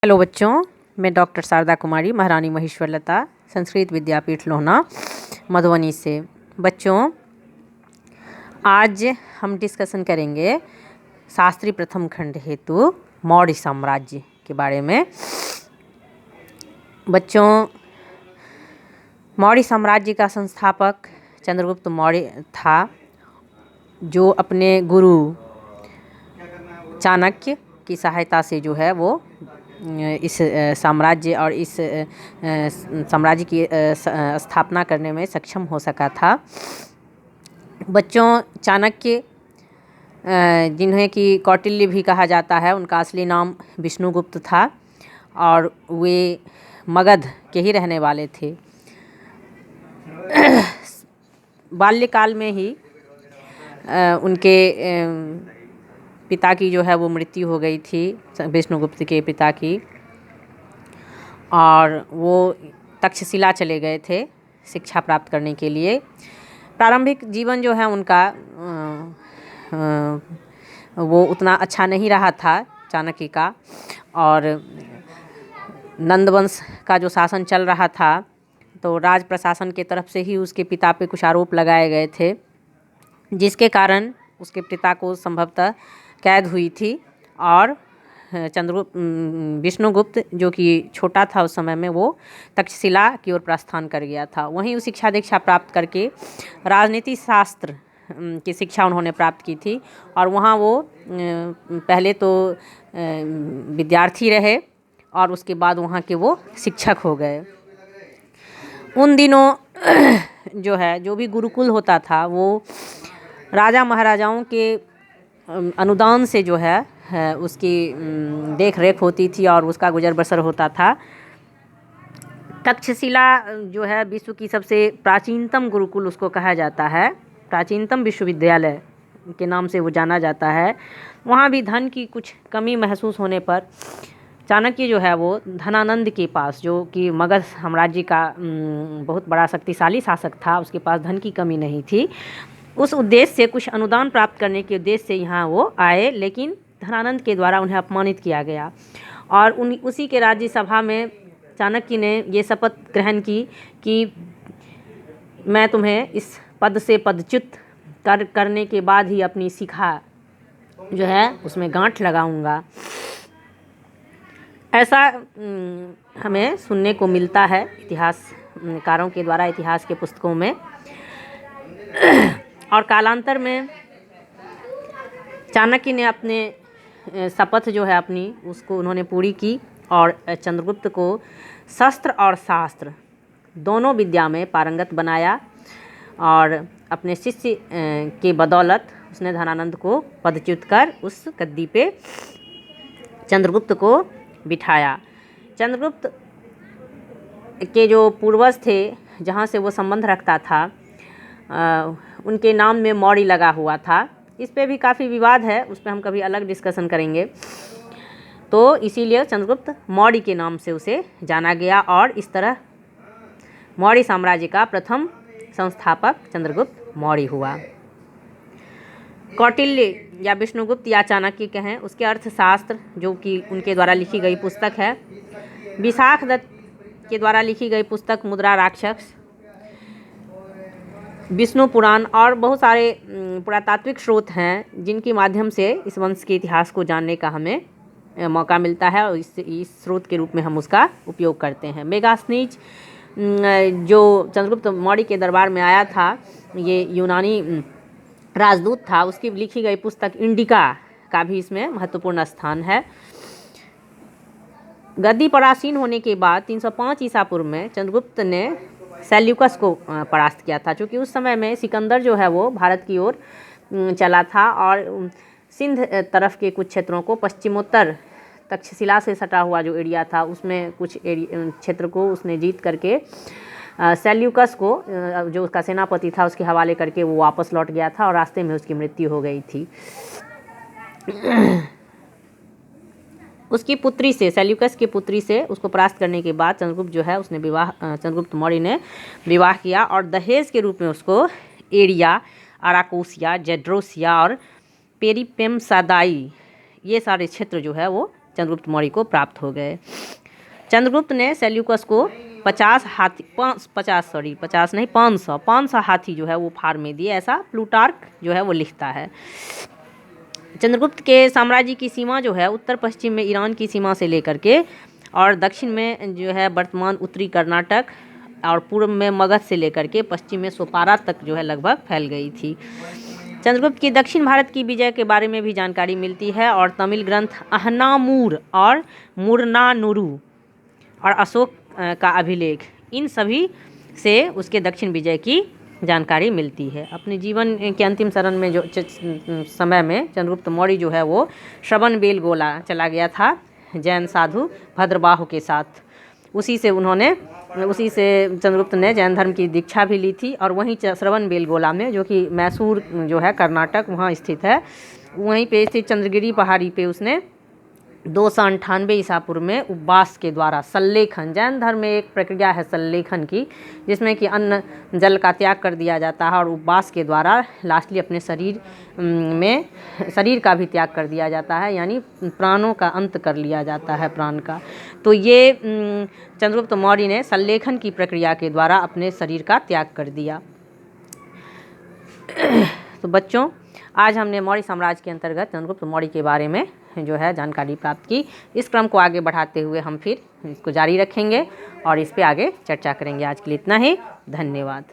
Hello बच्चों, मैं doctor Sharda कुमारी महारानी महेश्वर लता संस्कृत विद्यापीठ लोहना मधुबनी से। बच्चों, आज हम डिस्कशन करेंगे शास्त्री प्रथम खंड हेतु मौर्य साम्राज्य के बारे में। बच्चों, मौर्य साम्राज्य का संस्थापक चंद्रगुप्त मौर्य था, जो अपने गुरु चाणक्य की सहायता से जो है वो इस साम्राज्य और इस साम्राज्य की स्थापना करने में सक्षम हो सका था। बच्चों, चाणक्य, जिन्हें कि कौटिल्य भी कहा जाता है, उनका असली नाम विष्णुगुप्त था और वे मगध के ही रहने वाले थे। बाल्यकाल में ही उनके पिता की जो है वो मृत्यु हो गई थी, विष्णुगुप्त के पिता की, और वो तक्षशिला चले गए थे शिक्षा प्राप्त करने के लिए। प्रारंभिक जीवन जो है उनका वो उतना अच्छा नहीं रहा था चाणक्य का, और नंदवंश का जो शासन चल रहा था तो राज प्रशासन के तरफ से ही उसके पिता पे कुछ आरोप लगाए गए थे, जिसके कारण उसके पिता को संभवतः कैद हुई थी और विष्णुगुप्त, जो कि छोटा था उस समय में, वो तक्षशिला की ओर प्रस्थान कर गया था। वहीं उस शिक्षा दीक्षा प्राप्त करके राजनीति शास्त्र की शिक्षा उन्होंने प्राप्त की थी, और वहाँ वो पहले तो विद्यार्थी रहे और उसके बाद वहाँ के वो शिक्षक हो गए। उन दिनों जो भी गुरुकुल होता था वो राजा महाराजाओं के अनुदान से जो है उसकी देख रेख होती थी और उसका गुजर बसर होता था। तक्षशिला जो है विश्व की सबसे प्राचीनतम गुरुकुल उसको कहा जाता है, प्राचीनतम विश्वविद्यालय के नाम से वो जाना जाता है। वहाँ भी धन की कुछ कमी महसूस होने पर चाणक्य जो है वो धनानंद के पास, जो कि मगध साम्राज्य का बहुत बड़ा शक्तिशाली शासक था, उसके पास धन की कमी नहीं थी, उस उद्देश्य से कुछ अनुदान प्राप्त करने के उद्देश्य से यहाँ वो आए, लेकिन धनानंद के द्वारा उन्हें अपमानित किया गया। और उसी के राज्यसभा में चाणक्य ने ये शपथ ग्रहण की कि मैं तुम्हें इस पद से पदच्युत करने के बाद ही अपनी शिखा जो है उसमें गांठ लगाऊंगा। ऐसा हमें सुनने को मिलता है इतिहासकारों के द्वारा, इतिहास के पुस्तकों में। और कालांतर में चाणक्य ने अपने शपथ जो है अपनी उसको उन्होंने पूरी की और चंद्रगुप्त को शस्त्र और शास्त्र दोनों विद्या में पारंगत बनाया, और अपने शिष्य के बदौलत उसने धनानंद को पदच्युत कर उस गद्दी पे चंद्रगुप्त को बिठाया। चंद्रगुप्त के जो पूर्वज थे, जहाँ से वो संबंध रखता था, उनके नाम में मौर्य लगा हुआ था। इस पे भी काफ़ी विवाद है, उस पे हम कभी अलग डिस्कशन करेंगे। तो इसीलिए चंद्रगुप्त मौर्य के नाम से उसे जाना गया, और इस तरह मौर्य साम्राज्य का प्रथम संस्थापक चंद्रगुप्त मौर्य हुआ। कौटिल्य या विष्णुगुप्त या चाणक्य कहें, उसके अर्थशास्त्र जो कि उनके द्वारा लिखी गई पुस्तक है, विशाख दत्त के द्वारा लिखी गई पुस्तक मुद्रा राक्षस, विष्णु पुराण और बहुत सारे पुरातात्विक स्रोत हैं जिनके माध्यम से इस वंश के इतिहास को जानने का हमें मौका मिलता है, और इस स्रोत के रूप में हम उसका उपयोग करते हैं। मेगास्थनीज जो चंद्रगुप्त मौर्य के दरबार में आया था, ये यूनानी राजदूत था, उसकी लिखी गई पुस्तक इंडिका का भी इसमें महत्वपूर्ण स्थान है। गद्दी पर आसीन होने के बाद 305 ईसा पूर्व में चंद्रगुप्त ने सेल्यूकस को परास्त किया था, क्योंकि उस समय में सिकंदर जो है वो भारत की ओर चला था और सिंध तरफ के कुछ क्षेत्रों को, पश्चिमोत्तर तक्षशिला से सटा हुआ जो एरिया था उसमें कुछ क्षेत्र को उसने जीत करके सेल्यूकस को, जो उसका सेनापति था, उसके हवाले करके वो वापस लौट गया था और रास्ते में उसकी मृत्यु हो गई थी। उसकी पुत्री से, सेल्यूकस की पुत्री से उसको परास्त करने के बाद चंद्रगुप्त जो है उसने चंद्रगुप्त मौर्य ने विवाह किया, और दहेज के रूप में उसको एरिया, अराकोसिया, जेड्रोसिया और पेरिपेमसादाई ये सारे क्षेत्र जो है वो चंद्रगुप्त मौर्य को प्राप्त हो गए। चंद्रगुप्त ने सेल्यूकस को 50 हाथी 500 हाथी जो है वो फार में दिए, ऐसा प्लूटार्क जो है वो लिखता है। चंद्रगुप्त के साम्राज्य की सीमा जो है उत्तर पश्चिम में ईरान की सीमा से लेकर के और दक्षिण में जो है वर्तमान उत्तरी कर्नाटक और पूर्व में मगध से लेकर के पश्चिम में सोपारा तक जो है लगभग फैल गई थी। चंद्रगुप्त की दक्षिण भारत की विजय के बारे में भी जानकारी मिलती है और तमिल ग्रंथ अहनामूर और मुरनानुरु और अशोक का अभिलेख, इन सभी से उसके दक्षिण विजय की जानकारी मिलती है। अपने जीवन के अंतिम चरण में जो समय में चंद्रगुप्त मौर्य जो है वो श्रवणबेलगोला चला गया था जैन साधु भद्रबाहु के साथ। उसी से चंद्रगुप्त ने जैन धर्म की दीक्षा भी ली थी और वहीं श्रवणबेलगोला में, जो कि मैसूर जो है कर्नाटक वहाँ स्थित है, वहीं पे स्थित चंद्रगिरी पहाड़ी पे उसने 298 ईसा पूर्व में उपवास के द्वारा सल्लेखन, जैन धर्म में एक प्रक्रिया है सल्लेखन की, जिसमें कि अन्न जल का त्याग कर दिया जाता है और उपवास के द्वारा लास्टली अपने शरीर का भी त्याग कर दिया जाता है, यानी प्राणों का अंत कर लिया जाता है प्राण का। तो ये चंद्रगुप्त मौर्य ने सल्लेखन की प्रक्रिया के द्वारा अपने शरीर का त्याग कर दिया। तो बच्चों, आज हमने मौर्य साम्राज्य के अंतर्गत चंद्रगुप्त मौर्य के बारे में जो है जानकारी प्राप्त की। इस क्रम को आगे बढ़ाते हुए हम फिर इसको जारी रखेंगे और इस पे आगे चर्चा करेंगे। आज के लिए इतना ही, धन्यवाद।